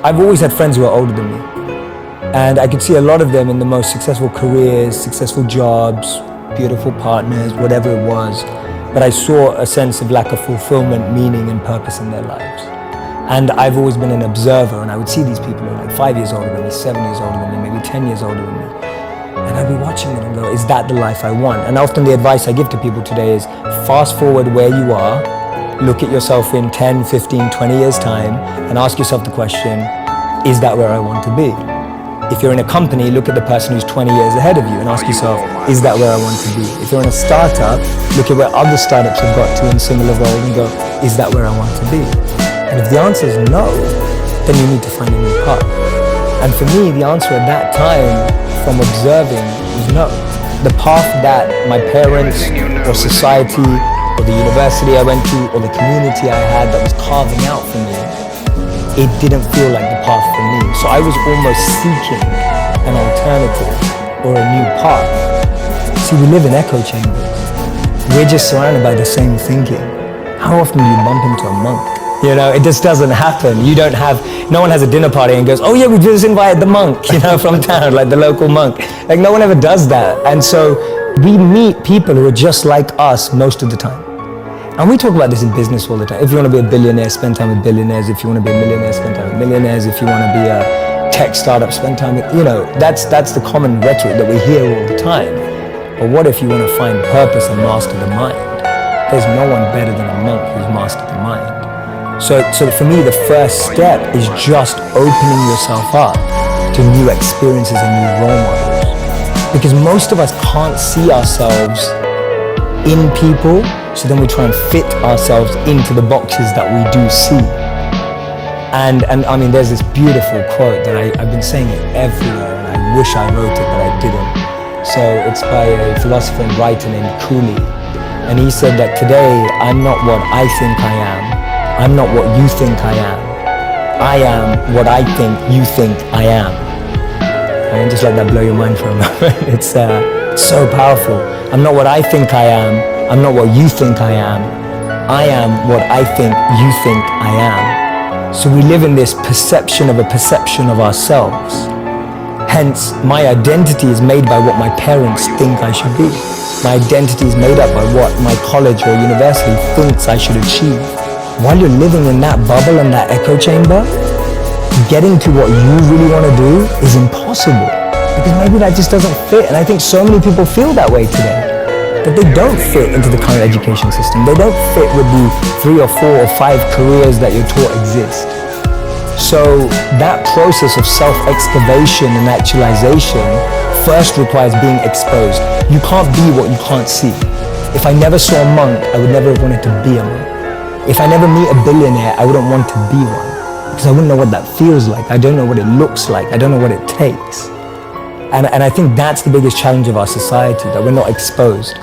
I've always had friends who are older than me. And I could see a lot of them in the most successful careers, successful jobs, beautiful partners, whatever it was. But I saw a sense of lack of fulfillment, meaning and purpose in their lives. And I've always been an observer, and I would see these people who are like 5 years older than me, 7 years older than me, maybe 10 years older than me. And I'd be watching them and go, is that the life I want? And often the advice I give to people today is fast forward where you are, look at yourself in 10, 15, 20 years time, and ask yourself the question, is that where I want to be? If you're in a company, look at the person who's 20 years ahead of you and ask yourself, is that where I want to be? If you're in a startup, look at where other startups have got to in similar roles and go, is that where I want to be? And if the answer is no, then you need to find a new path. And for me, the answer at that time from observing was no. The path that my parents or society or the university I went to or the community I had that was carving out for me, it didn't feel like the path for me. So I was almost seeking an alternative or a new path. See, we live in echo chambers. We're just surrounded by the same thinking. How often do you bump into a monk? You know, it just doesn't happen. No one has a dinner party and goes, oh yeah, we just invited the monk, from town, like the local monk. Like no one ever does that. And so we meet people who are just like us most of the time. And we talk about this in business all the time. If you want to be a billionaire, spend time with billionaires. If you want to be a millionaire, spend time with millionaires. If you want to be a tech startup, spend time with, that's the common rhetoric that we hear all the time. But what if you want to find purpose and master the mind? There's no one better than a monk who's mastered the mind. So for me, the first step is just opening yourself up to new experiences and new role models. Because most of us can't see ourselves in people, so then we try and fit ourselves into the boxes that we do see. And I mean, there's this beautiful quote that I've been saying it everywhere, and I wish I wrote it, but I didn't. So it's by a philosopher and writer named Cooley. And he said that today, I'm not what I think I am. I'm not what you think I am. I am what I think you think I am. And just let that blow your mind for a moment. It's so powerful. I'm not what I think I am. I'm not what you think I am. I am what I think you think I am. So we live in this perception of a perception of ourselves. Hence, my identity is made by what my parents think I should be. My identity is made up by what my college or university thinks I should achieve. While you're living in that bubble and that echo chamber, getting to what you really want to do is impossible. Because maybe that just doesn't fit. And I think so many people feel that way today. That they don't fit into the current education system. They don't fit with the 3 or 4 or 5 careers that you're taught exist. So that process of self-excavation and actualization first requires being exposed. You can't be what you can't see. If I never saw a monk, I would never have wanted to be a monk. If I never meet a billionaire, I wouldn't want to be one. Because I wouldn't know what that feels like. I don't know what it looks like. I don't know what it takes. And I think that's the biggest challenge of our society, that we're not exposed.